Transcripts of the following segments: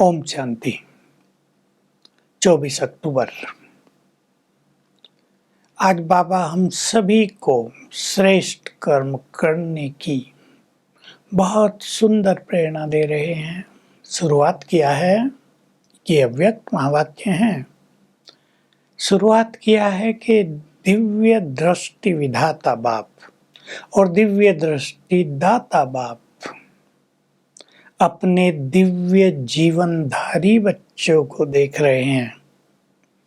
ओम शांति। 24 अक्टूबर। आज बाबा हम सभी को श्रेष्ठ कर्म करने की बहुत सुंदर प्रेरणा दे रहे हैं। शुरुआत किया है, ये अव्यक्त महावाक्य हैं। शुरुआत किया है कि दिव्य दृष्टि विधाता बाप और दिव्य दृष्टि दाता बाप अपने दिव्य जीवनधारी बच्चों को देख रहे हैं।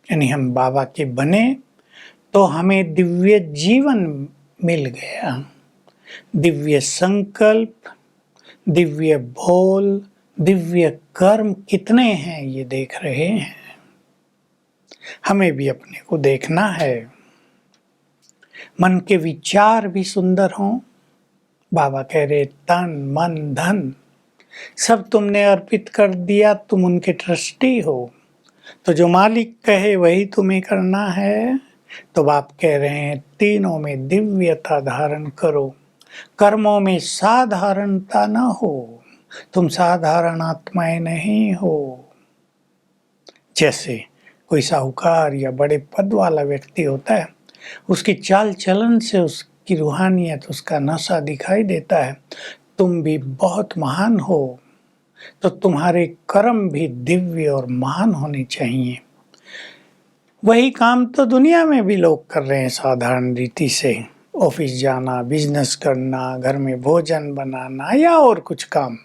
यानी हम बाबा के बने तो हमें दिव्य जीवन मिल गया। दिव्य संकल्प, दिव्य बोल, दिव्य कर्म कितने हैं ये देख रहे हैं। हमें भी अपने को देखना है। मन के विचार भी सुंदर हों। बाबा कह रहे तन मन धन सब तुमने अर्पित कर दिया, तुम उनके ट्रस्टी हो, तो जो मालिक कहे वही तुम्हें करना है। तो बाप कह रहे हैं तीनों में दिव्यता धारण करो, कर्मों में साधारणता न हो। तुम साधारण आत्माएं नहीं हो। जैसे कोई साहूकार या बड़े पद वाला व्यक्ति होता है, उसकी चाल चलन से उसकी रूहानियत, उसका नशा दिखाई देता है। तुम भी बहुत महान हो, तो तुम्हारे कर्म भी दिव्य और महान होने चाहिए। वही काम तो दुनिया में भी लोग कर रहे हैं साधारण रीति से। ऑफिस जाना, बिजनेस करना, घर में भोजन बनाना या और कुछ काम।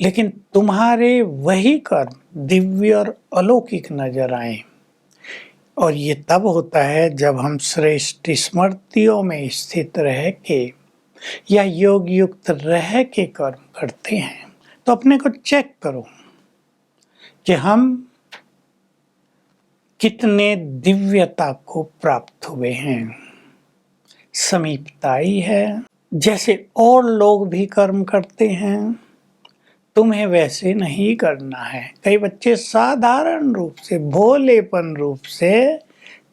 लेकिन तुम्हारे वही कर्म दिव्य और अलौकिक नजर आए। और ये तब होता है जब हम श्रेष्ठ स्मृतियों में स्थित रह के या योग युक्त रह के कर्म करते हैं। तो अपने को चेक करो कि हम कितने दिव्यता को प्राप्त हुए हैं। समीपताई है। जैसे और लोग भी कर्म करते हैं, तुम्हें वैसे नहीं करना है। कई बच्चे साधारण रूप से, भोलेपन रूप से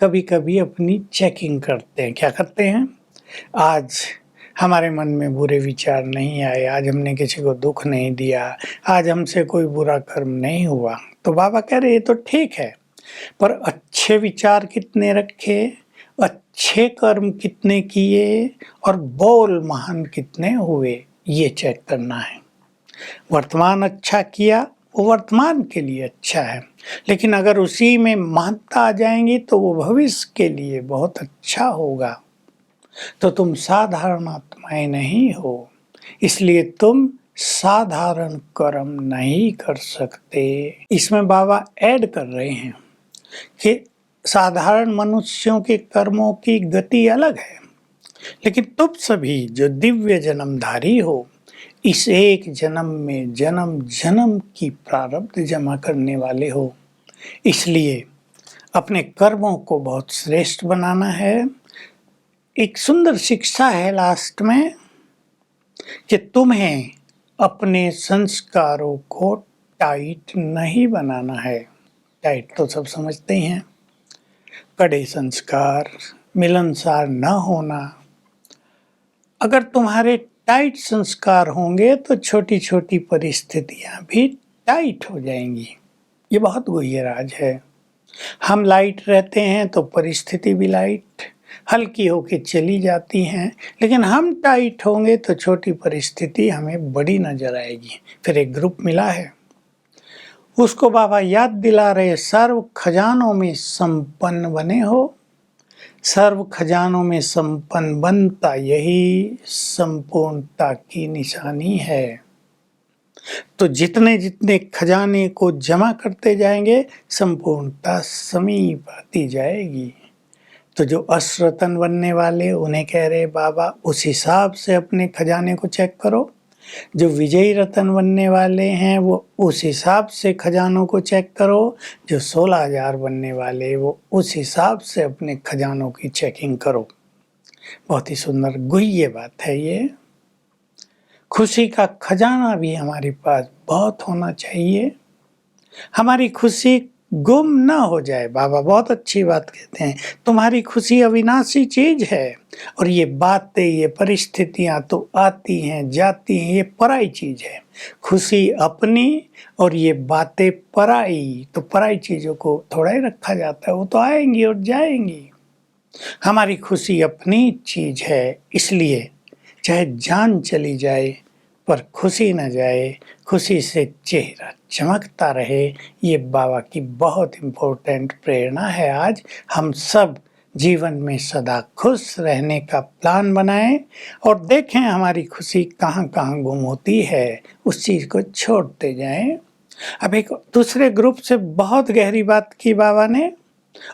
कभी कभी अपनी चेकिंग करते हैं। क्या करते हैं? आज हमारे मन में बुरे विचार नहीं आए, आज हमने किसी को दुख नहीं दिया, आज हमसे कोई बुरा कर्म नहीं हुआ। तो बाबा कह रहे ये तो ठीक है, पर अच्छे विचार कितने रखे, अच्छे कर्म कितने किए और बोल महान कितने हुए, ये चेक करना है। वर्तमान अच्छा किया, वो वर्तमान के लिए अच्छा है, लेकिन अगर उसी में महत्ता आ जाएंगी तो वो भविष्य के लिए बहुत अच्छा होगा। तो तुम साधारण आत्माएं नहीं हो, इसलिए तुम साधारण कर्म नहीं कर सकते। इसमें बाबा ऐड कर रहे हैं कि साधारण मनुष्यों के कर्मों की गति अलग है, लेकिन तुम सभी जो दिव्य जन्मधारी हो, इस एक जन्म में जन्म जन्म की प्रारब्ध जमा करने वाले हो। इसलिए अपने कर्मों को बहुत श्रेष्ठ बनाना है। एक सुंदर शिक्षा है लास्ट में कि तुम्हें अपने संस्कारों को टाइट नहीं बनाना है। टाइट तो सब समझते ही हैं, कड़े संस्कार, मिलनसार न होना। अगर तुम्हारे टाइट संस्कार होंगे तो छोटी छोटी परिस्थितियां भी टाइट हो जाएंगी। ये बहुत गुह्य राज है। हम लाइट रहते हैं तो परिस्थिति भी लाइट हल्की होके चली जाती हैं, लेकिन हम टाइट होंगे तो छोटी परिस्थिति हमें बड़ी नजर आएगी। फिर एक ग्रुप मिला है, उसको बाबा याद दिला रहे, सर्व खजानों में संपन्न बने हो। सर्व खजानों में संपन्न बनता यही संपूर्णता की निशानी है। तो जितने जितने खजाने को जमा करते जाएंगे, संपूर्णता समीप आती जाएगी। तो जो अश्रतन बनने वाले, उन्हें कह रहे बाबा उस हिसाब से अपने खजाने को चेक करो। जो विजयी रतन बनने वाले हैं वो उस हिसाब से खजानों को चेक करो। जो 16,000 बनने वाले वो उस हिसाब से अपने खजानों की चेकिंग करो। बहुत ही सुंदर गुह्य बात है ये। खुशी का खजाना भी हमारे पास बहुत होना चाहिए। हमारी खुशी गुम ना हो जाए। बाबा बहुत अच्छी बात कहते हैं, तुम्हारी खुशी अविनाशी चीज है और ये बातें, ये परिस्थितियां तो आती हैं जाती हैं, ये पराई चीज है। खुशी अपनी और ये बातें पराई। तो पराई चीजों को थोड़ा ही रखा जाता है, वो तो आएंगी और जाएंगी। हमारी खुशी अपनी चीज है, इसलिए चाहे जान चली जाए पर खुशी न जाए, खुशी से चेहरा चमकता रहे। ये बाबा की बहुत इम्पोर्टेंट प्रेरणा है। आज हम सब जीवन में सदा खुश रहने का प्लान बनाएं और देखें हमारी खुशी कहाँ कहाँ गुम होती है, उस चीज़ को छोड़ते जाएं। अब एक दूसरे ग्रुप से बहुत गहरी बात की बाबा ने।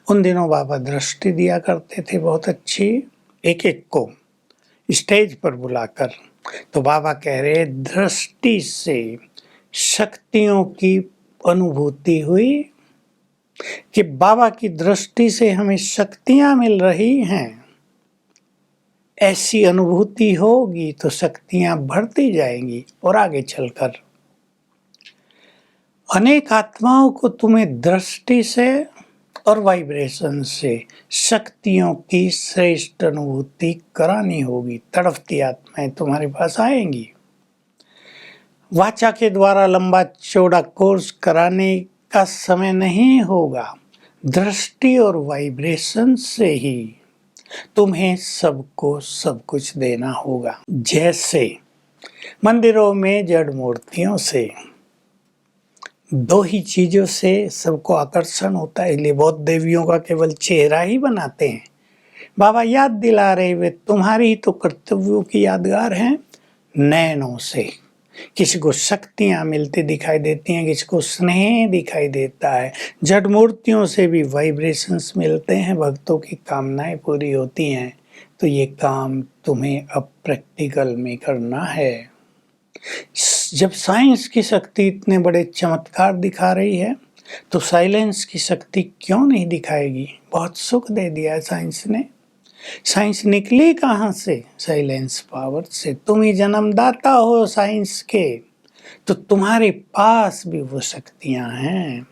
उन दिनों बाबा दृष्टि दिया करते थे बहुत अच्छी, एक एक को स्टेज पर बुलाकर। तो बाबा कह रहे, दृष्टि से शक्तियों की अनुभूति हुई कि बाबा की दृष्टि से हमें शक्तियां मिल रही हैं। ऐसी अनुभूति होगी तो शक्तियां बढ़ती जाएंगी और आगे चलकर अनेक आत्माओं को तुम्हें दृष्टि से और वाइब्रेशन से शक्तियों की श्रेष्ठ अनुभूति करानी होगी। तड़पती आत्माएं तुम्हारे पास आएंगी। वाचा के द्वारा लंबा चौड़ा कोर्स कराने का समय नहीं होगा। दृष्टि और वाइब्रेशन से ही तुम्हें सबको सब कुछ देना होगा। जैसे मंदिरों में जड़ मूर्तियों से, दो ही चीजों से सबको आकर्षण होता है, इसलिए बहुत देवियों का केवल चेहरा ही बनाते हैं। बाबा याद दिला रहे, वे तुम्हारी ही तो कर्तव्यों की यादगार हैं। नैनों से किसी को शक्तियां मिलती दिखाई देती हैं, किसी को स्नेह दिखाई देता है। जड़ मूर्तियों से भी वाइब्रेशंस मिलते हैं, भक्तों की कामनाएं पूरी होती हैं। तो ये काम तुम्हें अब प्रैक्टिकल में करना है। जब साइंस की शक्ति इतने बड़े चमत्कार दिखा रही है तो साइलेंस की शक्ति क्यों नहीं दिखाएगी। बहुत सुख दे दिया है साइंस ने। साइंस निकली कहाँ से? साइलेंस पावर से। तुम ही जन्मदाता हो साइंस के, तो तुम्हारे पास भी वो शक्तियां हैं।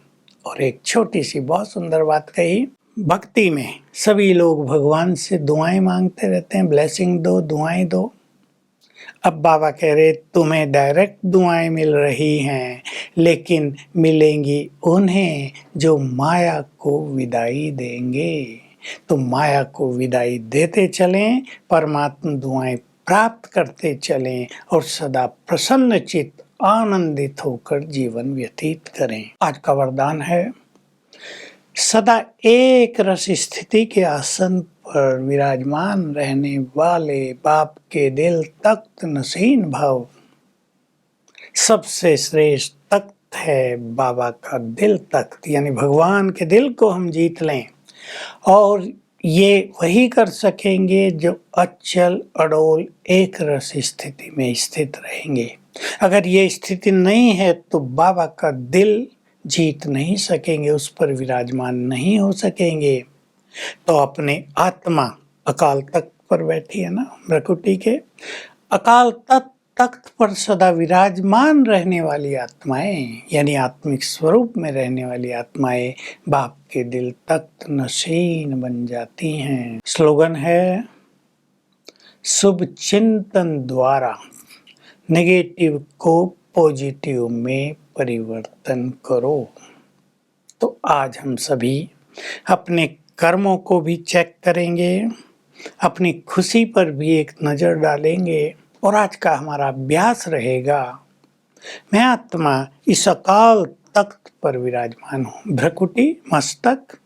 और एक छोटी सी बहुत सुंदर बात कही, भक्ति में सभी लोग भगवान से दुआएं मांगते रहते हैं, ब्लेसिंग दो, दुआएं दो। अब बाबा कह रहे, तुम्हें डायरेक्ट दुआएं मिल रही हैं, लेकिन मिलेंगी उन्हें जो माया को विदाई देंगे। तो माया को विदाई देते चलें, परमात्मा दुआएं प्राप्त करते चलें और सदा प्रसन्न चित्त आनंदित होकर जीवन व्यतीत करें। आज का वरदान है, सदा एक रस स्थिति के आसन पर विराजमान रहने वाले बाप के दिल तख्त नशीन भव। सबसे श्रेष्ठ तख्त है बाबा का दिल तख्त, यानी भगवान के दिल को हम जीत लें। और ये वही कर सकेंगे जो अचल अडोल एक रस स्थिति में स्थित रहेंगे। अगर ये स्थिति नहीं है तो बाबा का दिल जीत नहीं सकेंगे, उस पर विराजमान नहीं हो सकेंगे। तो अपने आत्मा अकाल तख्त पर बैठी है ना, भ्रकुटी के अकाल तख्त पर सदा विराजमान रहने वाली आत्माएं, यानी आत्मिक स्वरूप में रहने वाली आत्माएं बाप के दिल तख्त नशीन बन जाती हैं। स्लोगन है, शुभ चिंतन द्वारा नेगेटिव को पॉजिटिव में परिवर्तन करो। तो आज हम सभी अपने कर्मों को भी चेक करेंगे, अपनी खुशी पर भी एक नज़र डालेंगे और आज का हमारा अभ्यास रहेगा, मैं आत्मा इस अकाल तख्त पर विराजमान हूँ। भ्रकुटी मस्तक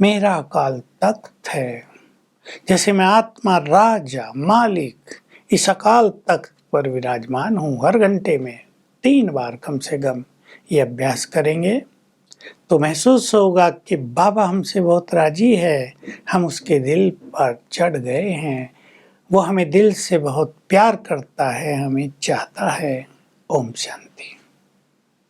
मेरा अकाल तख्त है। जैसे मैं आत्मा राजा मालिक इस अकाल तख्त पर विराजमान हूँ। हर घंटे में 3 बार कम से कम ये अभ्यास करेंगे तो महसूस होगा कि बाबा हमसे बहुत राजी है, हम उसके दिल पर चढ़ गए हैं। वो हमें दिल से बहुत प्यार करता है, हमें चाहता है। ओम शांति।